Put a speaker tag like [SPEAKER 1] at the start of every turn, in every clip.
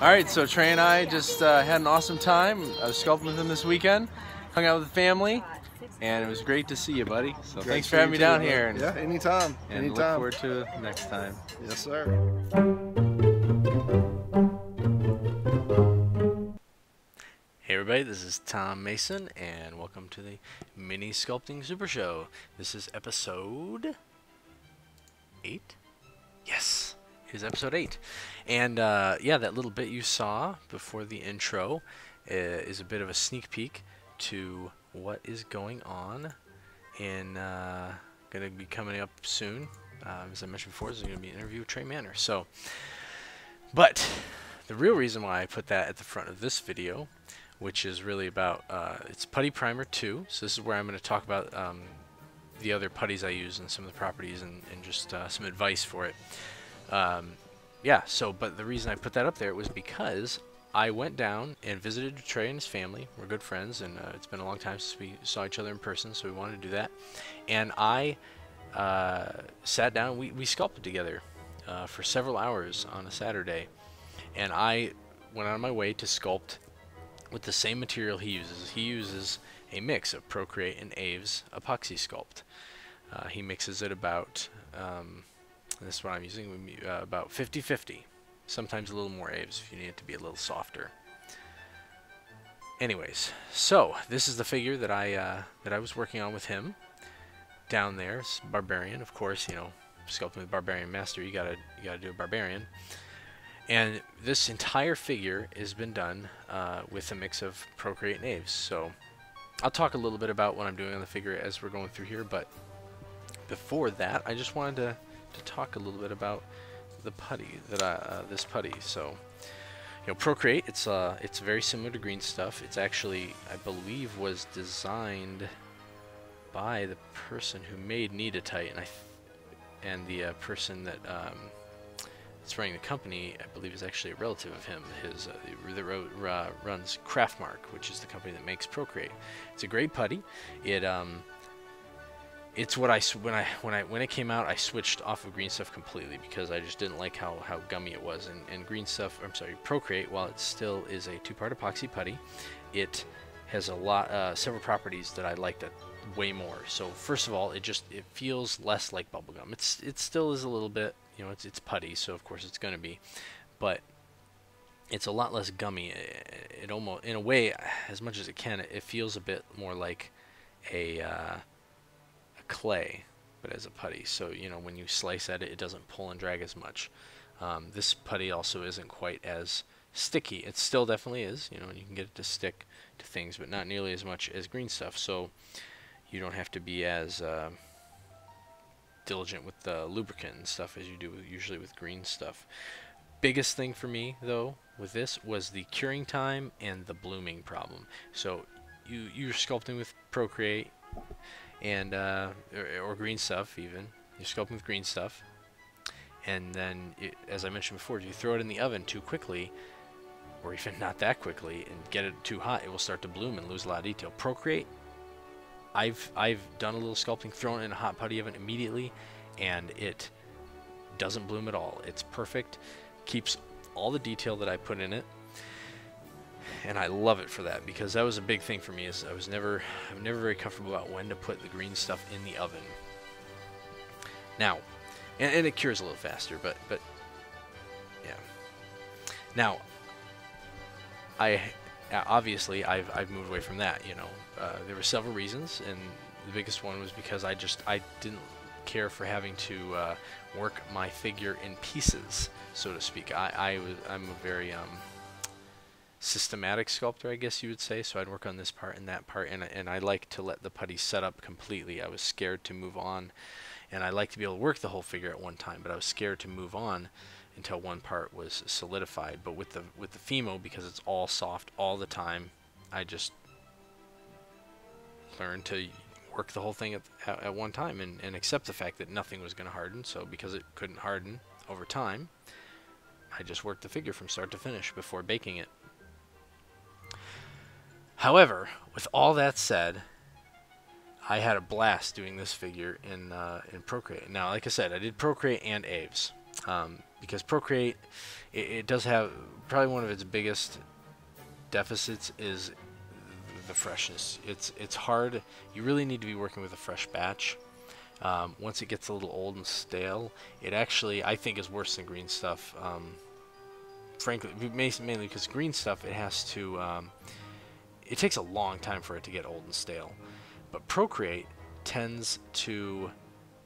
[SPEAKER 1] Alright, so Trey and I just had an awesome time. I was sculpting with him this weekend, hung out with the family, and it was great to see you, buddy. So thanks for having me down here.
[SPEAKER 2] And, yeah, anytime.
[SPEAKER 1] And look forward to next time.
[SPEAKER 2] Yes, sir.
[SPEAKER 3] Hey everybody, this is Tom Mason, and welcome to the Mini Sculpting Super Show. This is episode 8? Yes, it is episode 8. And yeah, that little bit you saw before the intro is a bit of a sneak peek to what is going on and going to be coming up soon. As I mentioned before, there's going to be an interview with Trey Manor. So, but the real reason why I put that at the front of this video, which is really about, it's Putty Primer 2. So this is where I'm going to talk about the other putties I use and some of the properties and just some advice for it. Yeah, so, but the reason I put that up there was because I went down and visited Trey and his family. We're good friends, and it's been a long time since we saw each other in person, so we wanted to do that. And I sat down, we sculpted together for several hours on a Saturday. And I went out of my way to sculpt with the same material he uses. He uses a mix of ProCreate and Aves Epoxy Sculpt. He mixes it about, this is what I'm using, about 50-50. Sometimes a little more Aves if you need it to be a little softer. Anyways, so this is the figure that I was working on with him down there. It's Barbarian, of course. You know, sculpting with Barbarian Master, you gotta do a Barbarian. And this entire figure has been done with a mix of ProCreate and Aves. So I'll talk a little bit about what I'm doing on the figure as we're going through here, but before that, I just wanted to talk a little bit about the putty that this putty. So, you know, ProCreate, it's very similar to green stuff. It's actually, I believe, was designed by the person who made Neatatite, and the person that that's running the company, I believe, is actually a relative of him. His runs Craftmark, which is the company that makes ProCreate. It's a great putty. It's what when it came out, I switched off of green stuff completely because I just didn't like how gummy it was. And green stuff, I'm sorry, ProCreate, while it still is a 2-part epoxy putty, it has several properties that I liked it way more. So first of all, it feels less like bubblegum. It still is a little bit, you know, it's putty, so of course it's going to be, but it's a lot less gummy. It almost, in a way, as much as it can, it feels a bit more like a clay, but as a putty. So, you know, when you slice at it, it doesn't pull and drag as much. This putty also isn't quite as sticky. It still definitely is, you know, you can get it to stick to things, but not nearly as much as green stuff. So you don't have to be as diligent with the lubricant and stuff as you do usually with green stuff. Biggest thing for me, though, with this was the curing time and the blooming problem. So you're sculpting with ProCreate and or green stuff, even you're sculpting with green stuff, and then as I mentioned before, if you throw it in the oven too quickly, or even not that quickly, and get it too hot, it will start to bloom and lose a lot of detail. ProCreate, I've done a little sculpting, thrown it in a hot putty oven immediately, and it doesn't bloom at all. It's perfect, keeps all the detail that I put in it, and I love it for that, because that was a big thing for me. Is I'm never very comfortable about when to put the green stuff in the oven. Now, and it cures a little faster, but yeah. Now, obviously I've moved away from that. You know, there were several reasons, and the biggest one was because I didn't care for having to work my figure in pieces, so to speak. I'm a very systematic sculptor, I guess you would say. So I'd work on this part and that part, and I like to let the putty set up completely. I was scared to move on, and I like to be able to work the whole figure at one time, but I was scared to move on until one part was solidified. But with the Fimo, because it's all soft all the time, I just learned to work the whole thing at one time and accept the fact that nothing was going to harden. So because it couldn't harden over time, I just worked the figure from start to finish before baking it. However, with all that said, I had a blast doing this figure in ProCreate. Now, like I said, I did ProCreate and Aves. because Procreate, it does have probably one of its biggest deficits is the freshness. It's hard. You really need to be working with a fresh batch. Once it gets a little old and stale, it actually, I think, is worse than green stuff. Frankly, mainly because green stuff, it has to, it takes a long time for it to get old and stale. But Procreate tends to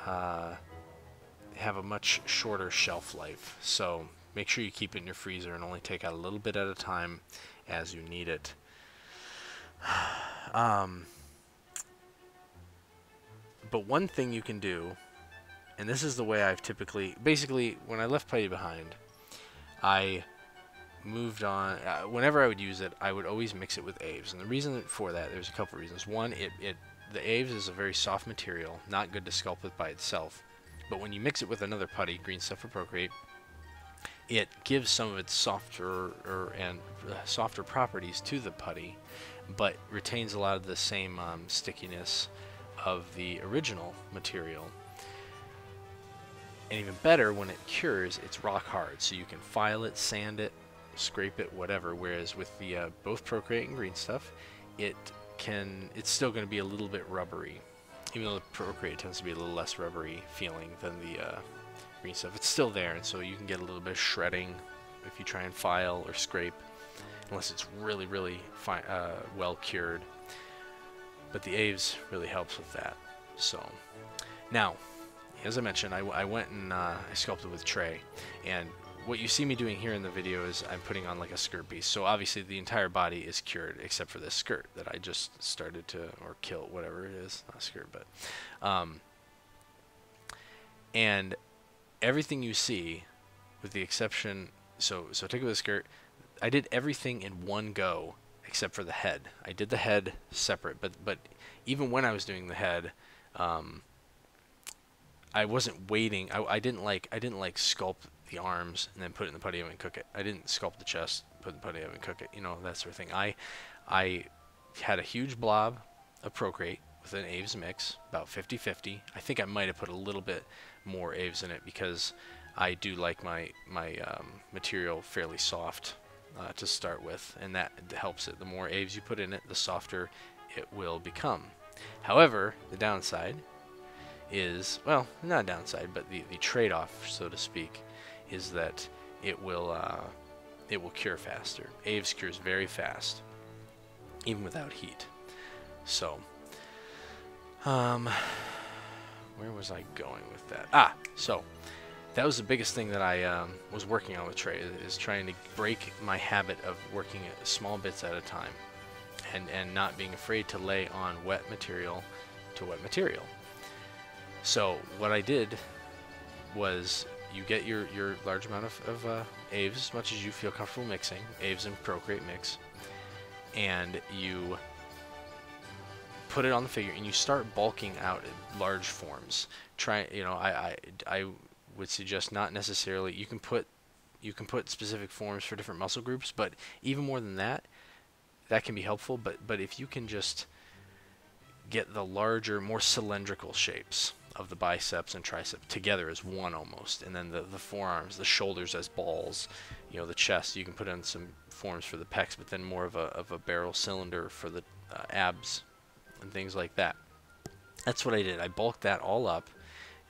[SPEAKER 3] have a much shorter shelf life. So make sure you keep it in your freezer and only take out a little bit at a time as you need it. But one thing you can do, and this is the way I've typically, basically, when I left Putty behind, I moved on. Whenever I would use it, I would always mix it with Aves, and the reason for that, there's a couple reasons. One, the Aves is a very soft material, not good to sculpt with by itself. But when you mix it with another putty, green stuff or Procreate, it gives some of its softer softer properties to the putty, but retains a lot of the same stickiness of the original material. And even better, when it cures, it's rock hard, so you can file it, sand it, scrape it, whatever. Whereas with the both Procreate and green stuff, it's still going to be a little bit rubbery, even though the Procreate tends to be a little less rubbery feeling than the green stuff. It's still there, and so you can get a little bit of shredding if you try and file or scrape, unless it's really, really well cured. But the Aves really helps with that. So now, as I mentioned, I went and I sculpted with tray, and what you see me doing here in the video is I'm putting on like a skirt piece. So obviously the entire body is cured except for this skirt that I just started to, or kilt, whatever it is, not a skirt, but and everything you see, with the exception, so take away the skirt, I did everything in one go except for the head. I did the head separate, but even when I was doing the head, I wasn't waiting. I didn't like sculpt the arms and then put it in the putty oven and cook it. I didn't sculpt the chest, put it in the putty oven and cook it. You know, that sort of thing. I had a huge blob of Procreate with an Aves mix, about 50-50. I think I might have put a little bit more Aves in it because I do like my material fairly soft to start with, and that helps it. The more Aves you put in it, the softer it will become. However, the downside is, well, not a downside, but the trade-off, so to speak, is that it will cure faster. Aves cures very fast, even without heat. So, where was I going with that? So that was the biggest thing that I was working on with tray, is trying to break my habit of working at small bits at a time, and not being afraid to lay on wet material to wet material. So what I did was, you get your large amount of Aves, as much as you feel comfortable mixing, Aves and Procreate mix, and you put it on the figure and you start bulking out large forms. I would suggest not necessarily, you can put specific forms for different muscle groups, but even more than that, that can be helpful. But if you can just get the larger, more cylindrical shapes of the biceps and triceps together as one almost, and then the forearms, the shoulders as balls, the chest, you can put in some forms for the pecs, but then more of a barrel cylinder for the abs and things like that. That's what I did. I bulked that all up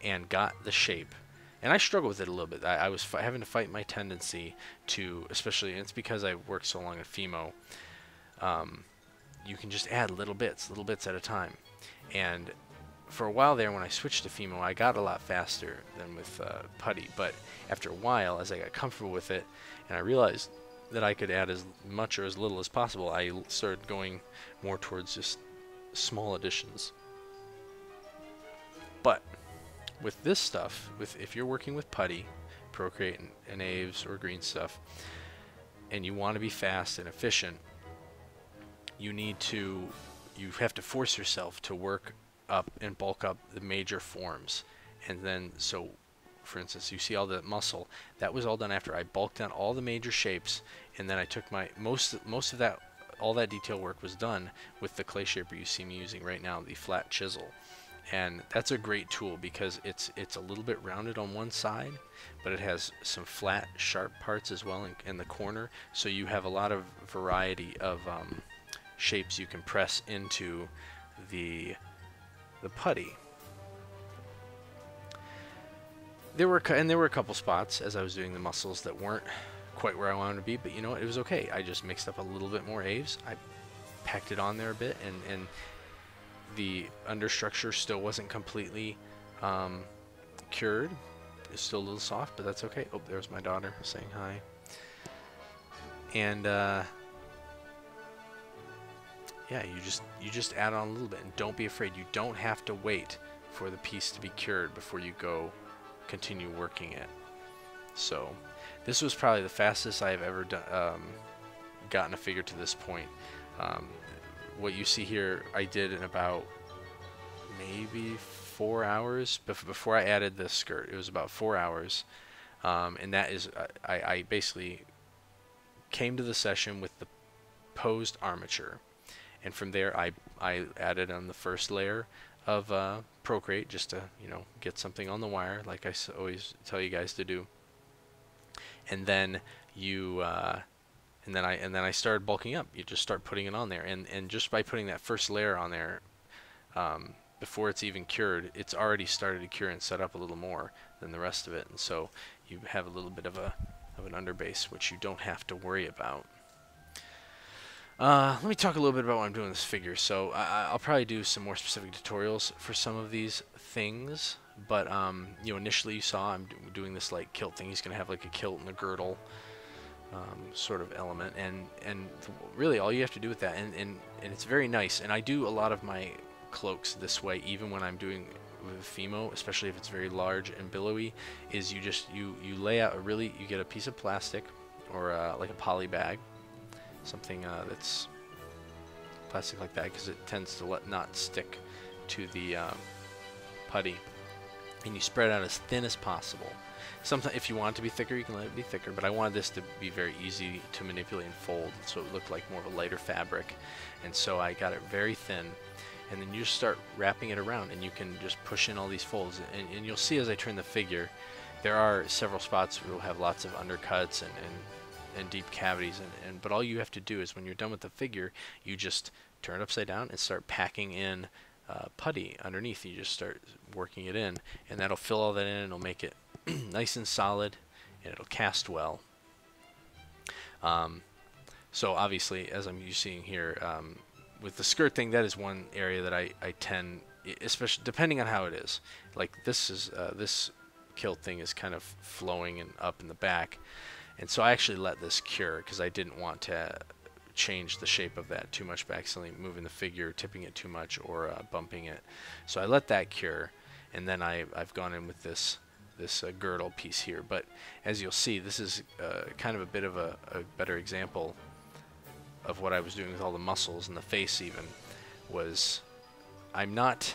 [SPEAKER 3] and got the shape. And I struggled with it a little bit. I was having to fight my tendency to, especially, and it's because I worked so long at Fimo, you can just add little bits at a time. And for a while there, when I switched to Fimo, I got a lot faster than with Putty. But after a while, as I got comfortable with it, and I realized that I could add as much or as little as possible, I started going more towards just small additions. But with this stuff, if you're working with Putty, Procreate, and Aves or green stuff, and you want to be fast and efficient, you have to force yourself to work up and bulk up the major forms. And then, so for instance, you see all the muscle, that was all done after I bulked down all the major shapes, and then I took my most of that, all that detail work was done with the clay shaper you see me using right now, the flat chisel. And that's a great tool because it's a little bit rounded on one side, but it has some flat, sharp parts as well in the corner. So you have a lot of variety of shapes you can press into the putty. There were a couple spots as I was doing the muscles that weren't quite where I wanted to be, but you know what? It was okay. I just mixed up a little bit more Aves. I packed it on there a bit, and the understructure still wasn't completely cured. It's still a little soft, but that's okay. Oh, there's my daughter saying hi. And yeah, you just add on a little bit, and don't be afraid. You don't have to wait for the piece to be cured before you go continue working it. So this was probably the fastest I've ever done, gotten a figure to this point. What you see here, I did in about maybe 4 hours before I added this skirt. It was about 4 hours, and that is I basically came to the session with the posed armature, and from there I added on the first layer of ProCreate just to, you know, get something on the wire, like I always tell you guys to do. And then you and then I started bulking up. You just start putting it on there, and just by putting that first layer on there, before it's even cured, it's already started to cure and set up a little more than the rest of it, and so you have a little bit of an underbase, which you don't have to worry about. Let me talk a little bit about what I'm doing with this figure. So I'll probably do some more specific tutorials for some of these things, but you know, initially you saw I'm doing this like kilt thing. He's gonna have like a kilt and a girdle sort of element, and really all you have to do with that, and it's very nice. And I do a lot of my cloaks this way, even when I'm doing with Fimo, especially if it's very large and billowy, is you lay out you get a piece of plastic or like a Polybag, something that's plastic like that, because it tends to not stick to the putty, and you spread out as thin as possible. Sometimes if you want it to be thicker, you can let it be thicker, but I wanted this to be very easy to manipulate and fold, so it looked like more of a lighter fabric, and so I got it very thin. And then you just start wrapping it around, and you can just push in all these folds, and you'll see as I turn the figure, there are several spots where you'll have lots of undercuts and deep cavities, but all you have to do is when you're done with the figure, you just turn it upside down and start packing in putty underneath. You just start working it in, and that'll fill all that in, and it'll make it nice and solid, and it'll cast well. So obviously, as I'm seeing here, with the skirt thing, that is one area that I tend, especially depending on how it is. Like this is this kilt thing is kind of flowing and up in the back, and so I actually let this cure because I didn't want to change the shape of that too much by accidentally moving the figure, tipping it too much, or bumping it. So I let that cure, and then I've gone in with this girdle piece here. But as you'll see, this is kind of a bit of a better example of what I was doing with all the muscles and the face. Even was I'm not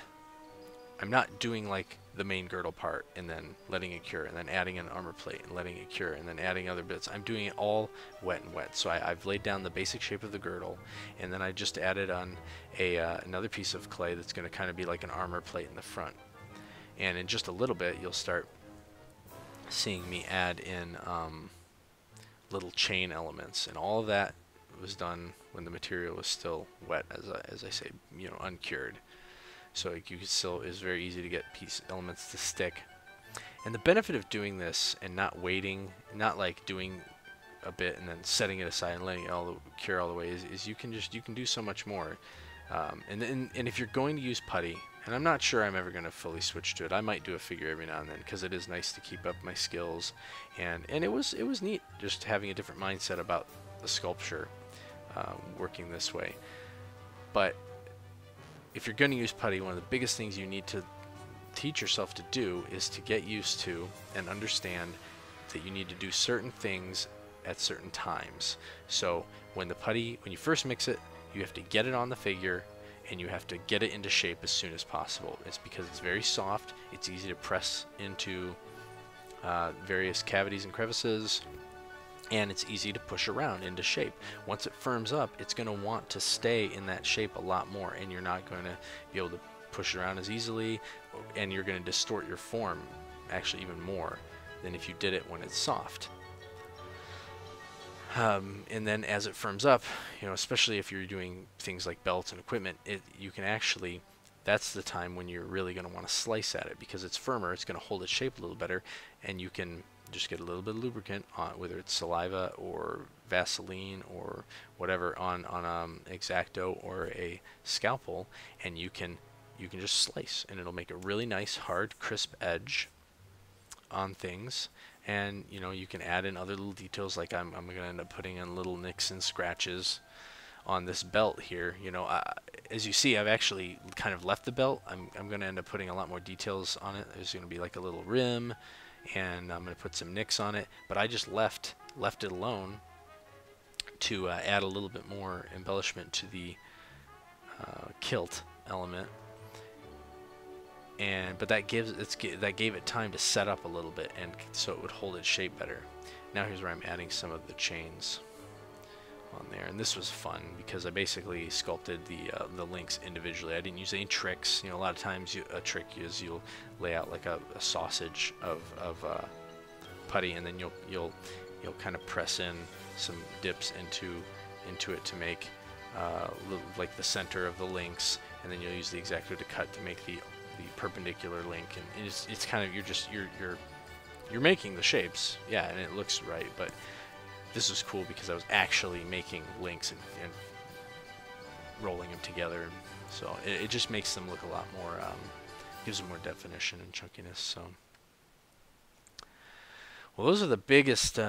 [SPEAKER 3] doing like the main girdle part and then letting it cure and then adding an armor plate and letting it cure and then adding other bits. I'm doing it all wet and wet. So I've laid down the basic shape of the girdle, and then I just added on another piece of clay that's going to kind of be like an armor plate in the front. And in just a little bit, you'll start seeing me add in little chain elements, and all of that was done when the material was still wet, as I say, you know, uncured. So you can still, it's very easy to get piece elements to stick. And the benefit of doing this and not waiting, not like doing a bit and then setting it aside and letting it cure all the way, is you can do so much more. And if you're going to use putty, and I'm not sure I'm ever going to fully switch to it. I might do a figure every now and then because it is nice to keep up my skills, and it was neat just having a different mindset about the sculpture, working this way. But if you're going to use putty, one of the biggest things you need to teach yourself to do is to get used to and understand that you need to do certain things at certain times. So when you first mix it, you have to get it on the figure, and you have to get it into shape as soon as possible. It's because it's very soft, it's easy to press into various cavities and crevices, and it's easy to push around into shape. Once it firms up, it's going to want to stay in that shape a lot more, and you're not going to be able to push it around as easily, and you're going to distort your form actually even more than if you did it when it's soft. And then as it firms up, you know, especially if you're doing things like belts and equipment, you can actually, that's the time when you're really going to want to slice at it, because it's firmer, it's going to hold its shape a little better, and you can just get a little bit of lubricant on, whether it's saliva or Vaseline or whatever, on X-Acto or a Scalpel, and you can just slice, and it'll make a really nice hard crisp edge on things. And you know, you can add in other little details, like I'm going to end up putting in little nicks and scratches on this belt here. You know, as you see, I've actually kind of left the belt. I'm going to end up putting a lot more details on it. There's going to be like a little rim, and I'm going to put some nicks on it, but I just left it alone to add a little bit more embellishment to the kilt element. But that gave it time to set up a little bit, and so it would hold its shape better. Now here's where I'm adding some of the chains on there, and this was fun because I basically sculpted the links individually. I didn't use any tricks. You know, a lot of times a trick is you'll lay out like a sausage of putty, and then you'll kind of press in some dips into it to make like the center of the links, and then you'll use the X-Acto to cut to make the perpendicular link, and it's kind of, you're making the shapes, yeah, and it looks right. But this was cool because I was actually making links and rolling them together, so it just makes them look a lot more, gives them more definition and chunkiness. So, well, those are the biggest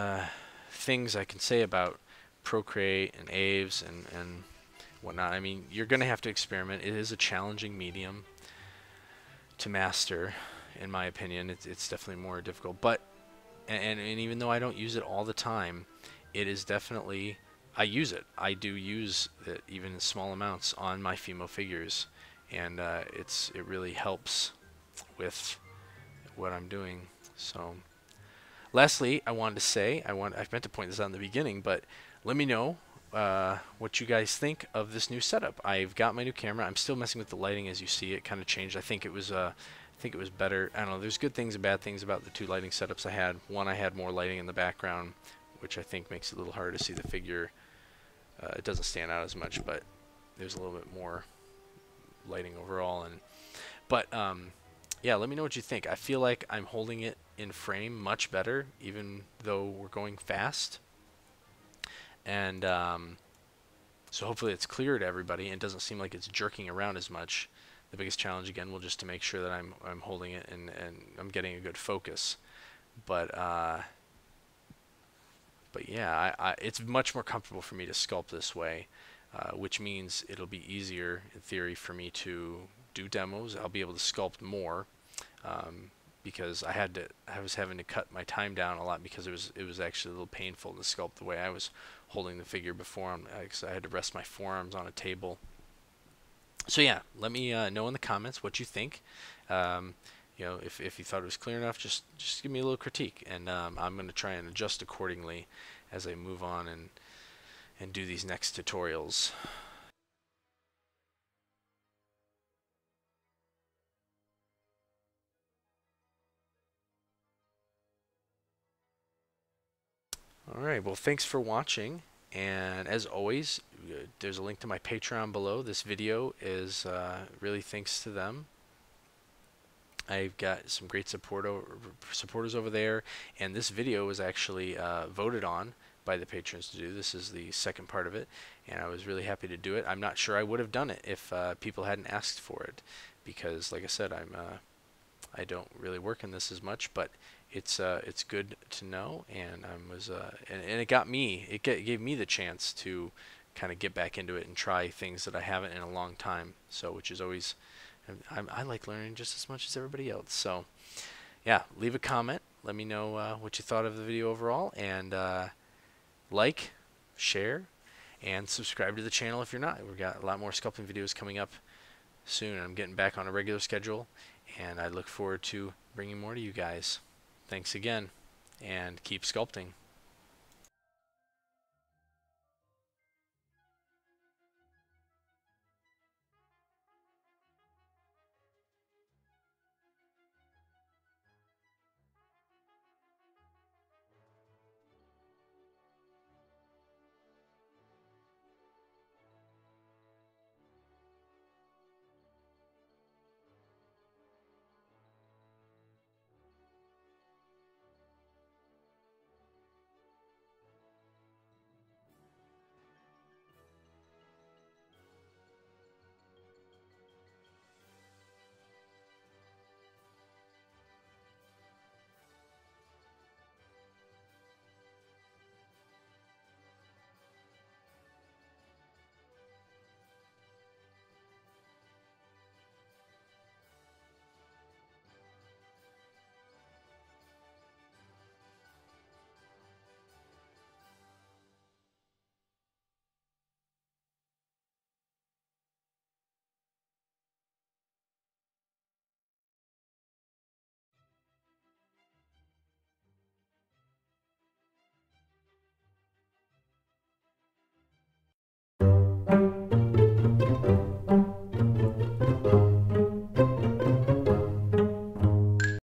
[SPEAKER 3] things I can say about ProCreate and Aves and whatnot. I mean, you're going to have to experiment. It is a challenging medium to master, in my opinion. It's definitely more difficult, but and even though I don't use it all the time, it is definitely, I use it. I do use it even in small amounts on my Fimo figures, and it really helps with what I'm doing. So lastly, I wanted to say, I meant to point this out in the beginning, but let me know what you guys think of this new setup. I've got my new camera. I'm still messing with the lighting, as you see. It kind of changed. I think it was better. I don't know. There's good things and bad things about the two lighting setups I had. One, I had more lighting in the background, which I think makes it a little harder to see the figure. It doesn't stand out as much, but there's a little bit more lighting overall. But yeah, let me know what you think. I feel like I'm holding it in frame much better, even though we're going fast. And so hopefully it's clear to everybody and doesn't seem like it's jerking around as much. The biggest challenge again will just to make sure that I'm holding it and I'm getting a good focus. But yeah, it's much more comfortable for me to sculpt this way, which means it'll be easier in theory for me to do demos. I'll be able to sculpt more. Because I was having to cut my time down a lot because it was actually a little painful to sculpt the way I was holding the figure before. Because I had to rest my forearms on a table. So yeah, let me know in the comments what you think. You know, if you thought it was clear enough, just give me a little critique, and I'm going to try and adjust accordingly as I move on and do these next tutorials. Alright, well, thanks for watching, and as always, there's a link to my Patreon below. This video is really thanks to them. I've got some great supporters over there, and this video was actually voted on by the patrons to do. This is the second part of it, and I was really happy to do it. I'm not sure I would have done it if people hadn't asked for it, because like I said, I don't really work in this as much, but it's good to know, and it gave me the chance to kind of get back into it and try things that I haven't in a long time. So, which is always, I like learning just as much as everybody else. So, yeah, leave a comment. Let me know what you thought of the video overall, and like, share, and subscribe to the channel if you're not. We've got a lot more sculpting videos coming up soon. I'm getting back on a regular schedule, and I look forward to bringing more to you guys. Thanks again, and keep sculpting.